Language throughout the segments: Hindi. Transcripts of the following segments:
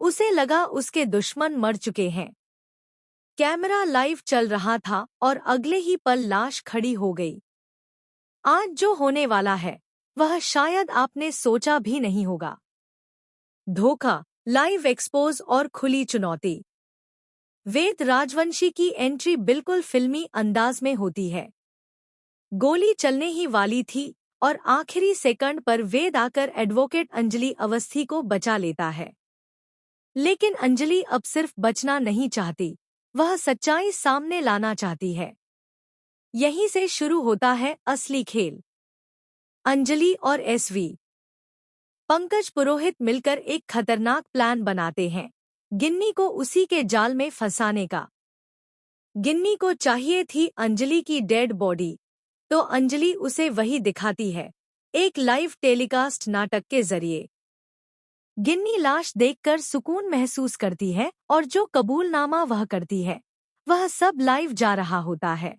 उसे लगा उसके दुश्मन मर चुके हैं। कैमरा लाइव चल रहा था और अगले ही पल लाश खड़ी हो गई। आज जो होने वाला है वह शायद आपने सोचा भी नहीं होगा। धोखा, लाइव एक्सपोज और खुली चुनौती। वेद राजवंशी की एंट्री बिल्कुल फिल्मी अंदाज में होती है। गोली चलने ही वाली थी और आखिरी सेकंड पर वेद आकर एडवोकेट अंजलि अवस्थी को बचा लेता है। लेकिन अंजलि अब सिर्फ बचना नहीं चाहती, वह सच्चाई सामने लाना चाहती है। यहीं से शुरू होता है असली खेल। अंजलि और एसवी पंकज पुरोहित मिलकर एक खतरनाक प्लान बनाते हैं, गिन्नी को उसी के जाल में फंसाने का। गिन्नी को चाहिए थी अंजलि की डेड बॉडी, तो अंजलि उसे वही दिखाती है, एक लाइव टेलीकास्ट नाटक के जरिए। गिन्नी लाश देखकर सुकून महसूस करती है और जो कबूलनामा वह करती है वह सब लाइव जा रहा होता है।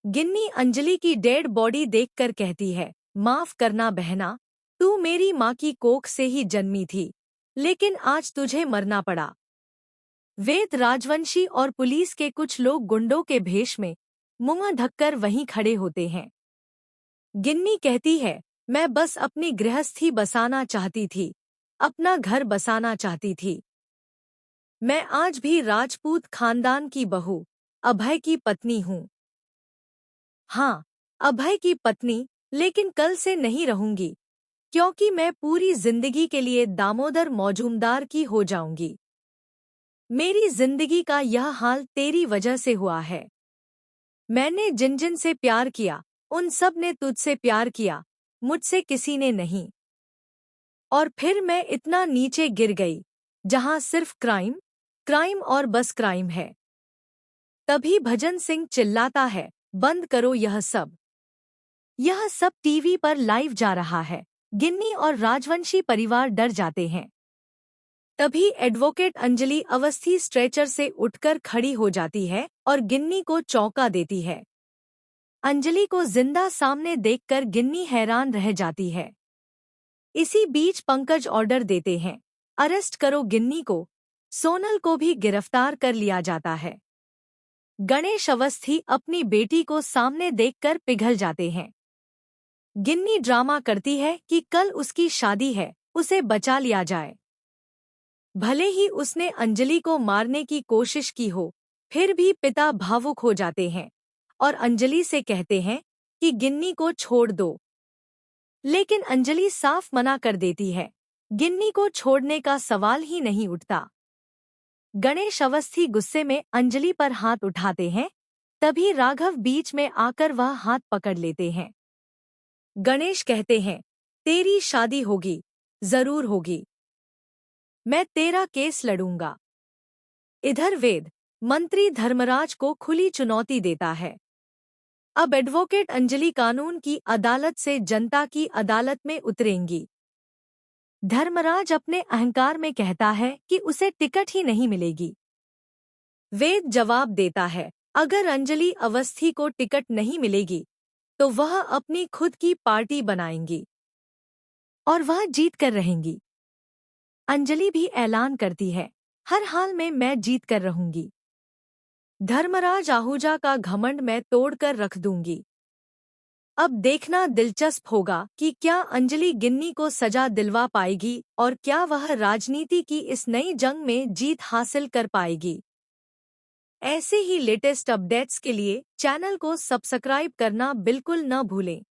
गिन्नी अंजलि की डेड बॉडी देखकर कहती है, माफ करना बहना, तू मेरी माँ की कोख से ही जन्मी थी, लेकिन आज तुझे मरना पड़ा। वेद राजवंशी और पुलिस के कुछ लोग गुंडों के भेष में मुंह ढककर वहीं खड़े होते हैं। गिन्नी कहती है, मैं बस अपनी गृहस्थी बसाना चाहती थी, अपना घर बसाना चाहती थी। मैं आज भी राजपूत खानदान की बहू, अभय की पत्नी हूँ। हाँ, अभय की पत्नी, लेकिन कल से नहीं रहूंगी, क्योंकि मैं पूरी जिंदगी के लिए दामोदर मौजूमदार की हो जाऊंगी। मेरी जिंदगी का यह हाल तेरी वजह से हुआ है। मैंने जिन जिन से प्यार किया, उन सब ने तुझसे प्यार किया, मुझसे किसी ने नहीं। और फिर मैं इतना नीचे गिर गई, जहां सिर्फ क्राइम, क्राइम और बस क्राइम है। तभी भजन सिंह चिल्लाता है, बंद करो यह सब। यह सब टीवी पर लाइव जा रहा है। गिन्नी और राजवंशी परिवार डर जाते हैं। तभी एडवोकेट अंजलि अवस्थी स्ट्रेचर से उठकर खड़ी हो जाती है और गिन्नी को चौंका देती है। अंजलि को जिंदा सामने देखकर गिन्नी हैरान रह जाती है। इसी बीच पंकज ऑर्डर देते हैं, अरेस्ट करो गिन्नी को। सोनल को भी गिरफ्तार कर लिया जाता है। गणेश अवस्थी अपनी बेटी को सामने देखकर पिघल जाते हैं। गिन्नी ड्रामा करती है कि कल उसकी शादी है, उसे बचा लिया जाए। भले ही उसने अंजलि को मारने की कोशिश की हो, फिर भी पिता भावुक हो जाते हैं और अंजलि से कहते हैं कि गिन्नी को छोड़ दो। लेकिन अंजलि साफ मना कर देती है, गिन्नी को छोड़ने का सवाल ही नहीं उठता। गणेश अवस्थी गुस्से में अंजलि पर हाथ उठाते हैं, तभी राघव बीच में आकर वह हाथ पकड़ लेते हैं। गणेश कहते हैं, तेरी शादी होगी, जरूर होगी। मैं तेरा केस लड़ूंगा। इधर वेद मंत्री धर्मराज को खुली चुनौती देता है। अब एडवोकेट अंजलि कानून की अदालत से जनता की अदालत में उतरेंगी। धर्मराज अपने अहंकार में कहता है कि उसे टिकट ही नहीं मिलेगी। वेद जवाब देता है, अगर अंजलि अवस्थी को टिकट नहीं मिलेगी तो वह अपनी खुद की पार्टी बनाएंगी और वह जीत कर रहेंगी। अंजलि भी ऐलान करती है, हर हाल में मैं जीत कर रहूंगी। धर्मराज आहूजा का घमंड मैं तोड़कर रख दूंगी। अब देखना दिलचस्प होगा कि क्या अंजलि गिन्नी को सजा दिलवा पाएगी और क्या वह राजनीति की इस नई जंग में जीत हासिल कर पाएगी। ऐसे ही लेटेस्ट अपडेट्स के लिए चैनल को सब्सक्राइब करना बिल्कुल न भूलें।